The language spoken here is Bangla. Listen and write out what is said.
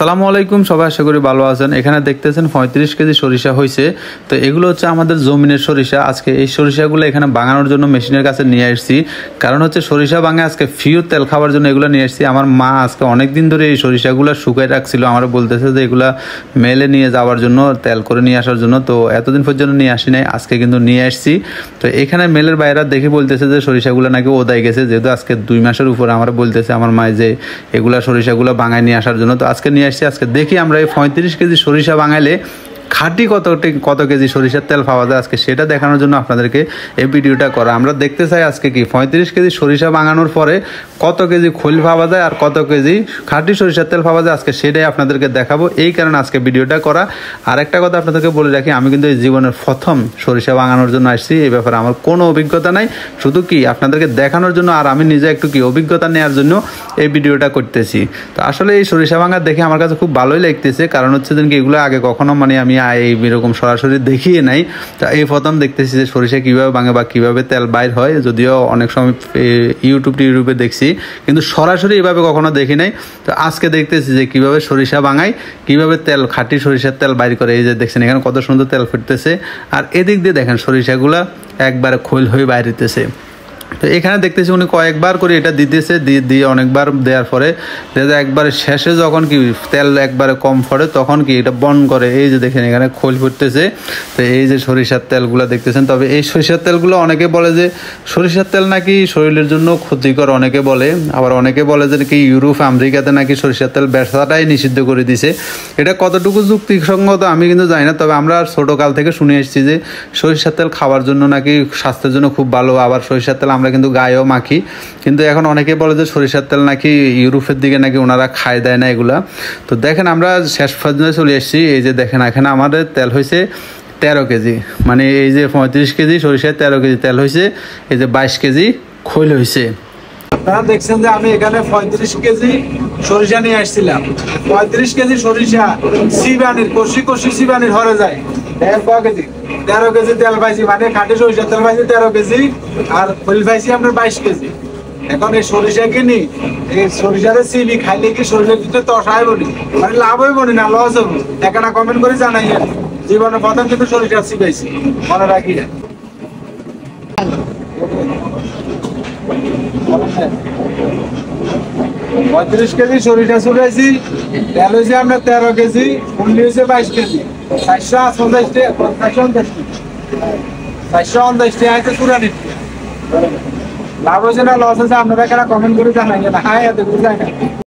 আসসালামু আলাইকুম, সবাই আশা করি ভালো আছেন। এখানে দেখতেছেন 35 কেজি সরিষা হয়েছে। তো এগুলো হচ্ছে আমাদের জমিনের সরিষা। আজকে এই সরিষাগুলো এখানে ভাঙানোর জন্য মেশিনের কাছে নিয়ে আসছি। কারণ হচ্ছে সরিষা ভাঙে আজকে ফিউর তেল খাওয়ার জন্য এগুলো নিয়ে আসছি। আমার মা আজকে অনেক দিন ধরে এই সরিষাগুলো শুকাই রাখছিল, আমার বলতেছে যে এগুলা মেলে নিয়ে যাওয়ার জন্য, তেল করে নিয়ে আসার জন্য। তো এতদিন পর্যন্ত নিয়ে আসি নাই, আজকে কিন্তু নিয়ে আসছি। তো এখানে মেলের বাইরা দেখে বলতেছে যে সরিষাগুলো নাকি ওদাই গেছে, যেহেতু আজকে 2 মাসের উপরে আমার বলতেছে আমার মায় যে এগুলা সরিষাগুলো ভাঙায় নিয়ে আসার জন্য। তো আজকে নিয়ে আসছি। আজকে দেখি আমরা এই 35 কেজি সরিষা ভাঙাইলে খাঁটি কত কেজি সরিষার তেল পাওয়া যায়, আজকে সেটা দেখানোর জন্য আপনাদেরকে এই ভিডিওটা করা। আমরা দেখতে চাই আজকে কি 35 কেজি সরিষা ভাঙানোর পরে কত কেজি খৈল পাওয়া যায় আর কত কেজি খাঁটি সরিষার তেল পাওয়া যায়, আজকে সেটাই আপনাদেরকে দেখাবো। এই কারণে আজকে ভিডিওটা করা। আর একটা কথা আপনাদেরকে বলে রাখি, আমি কিন্তু এই জীবনের প্রথম সরিষা ভাঙানোর জন্য আসছি। এই ব্যাপারে আমার কোনো অভিজ্ঞতা নাই, শুধু কি আপনাদেরকে দেখানোর জন্য আর আমি নিজে একটু কি অভিজ্ঞতা নেওয়ার জন্য এই ভিডিওটা করতেছি। তো আসলে এই সরিষা ভাঙা দেখে আমার কাছে খুব ভালোই লাগতেছে, কারণ হচ্ছে যে কি এগুলো আগে কখনো আমি এইরকম সরাসরি দেখিয়ে নাই। তা এই প্রথম দেখতেছি যে সরিষা কীভাবে ভাঙে বা কীভাবে তেল বাইর হয়। যদিও অনেক সময় ইউটিউবে দেখছি, কিন্তু সরাসরি এভাবে কখনো দেখি নাই। তো আজকে দেখতেছি যে কীভাবে সরিষা ভাঙায়, কীভাবে তেল খাঁটি সরিষার তেল বাইর করে। এই যে দেখছেন এখানে কত সুন্দর তেল ফুটতেছে, আর এদিক দিয়ে দেখেন সরিষাগুলা একবারে খৈল হয়ে বাইরেতেছে। তো এখানে দেখতেছি উনি কয়েকবার করে এটা দিতেছে, দিয়ে অনেকবার দেওয়ার পরে একবারে শেষে যখন কি তেল একবারে কম পড়ে তখন কি এটা বন করে। এই যে দেখেন এখানে খোল ফুটতেছে। তো এই যে সরিষার তেলগুলো দেখতেছেন। তবে এই সরিষার তেলগুলো অনেকে বলে যে সরিষার তেল নাকি শরীরের জন্য ক্ষতিকর, অনেকে বলে। আবার অনেকে বলে যে কি ইউরোপ আমেরিকাতে নাকি সরিষার তেল ব্যবসাটাই নিষিদ্ধ করে দিছে। এটা কতটুকু যুক্তিসঙ্গত আমি কিন্তু জানি না। তবে আমরা ছোটোকাল থেকে শুনে এসেছি যে সরিষার তেল খাওয়ার জন্য নাকি স্বাস্থ্যের জন্য খুব ভালো। আবার সরিষার তেল আমরা কিন্তু গায়েও মাখি। কিন্তু এখন অনেকে বলে যে সরিষার তেল নাকি ইউরোপের দিকে নাকি ওনারা খায় দেয় না এগুলা। তো দেখেন আমরা শেষ পর্যন্ত চলে এসেছি। এই যে দেখেন এখানে আমাদের তেল হয়েছে 13 কেজি, মানে এই যে 35 কেজি সরিষায় 13 কেজি তেল হয়েছে। এই যে 22 কেজি খৈল হয়েছে। আপনারা দেখছেন যে আমি এখানে 35 কেজি সরিষা নিয়ে আসছিলাম। 35 কেজি সরিষা সিবানির কষি সিবানির হরে যায় 13 কেজি তেল পাইছি, মানে খাঁটি সরিষা তেল পাইছি 13 কেজি, আর খৈল পাইছি আপনার 22 কেজি। এখন এই সরিষা কিনি, এই সরিষারে সিবি খাইলে কি সরিষার ভিতরে তসাই বলি, মানে লাভ হইব না লস হবো? একটা কমেন্ট করে জানাই। জীবনে প্রথম কিন্তু সরিষা সিবাইছি, মনে রাখি। 35 কেজি সরিষা শুকাইছি, তেল হয়েছে আপনার 13 কেজি, ফুললি হয়েছে 22 কেজি, 450 টাকা চুরানি। লাভ হয়েছে না লস হয়েছে আপনারা কমেন্ট করে জানাই। না, হ্যাঁ, এত বুঝাই না।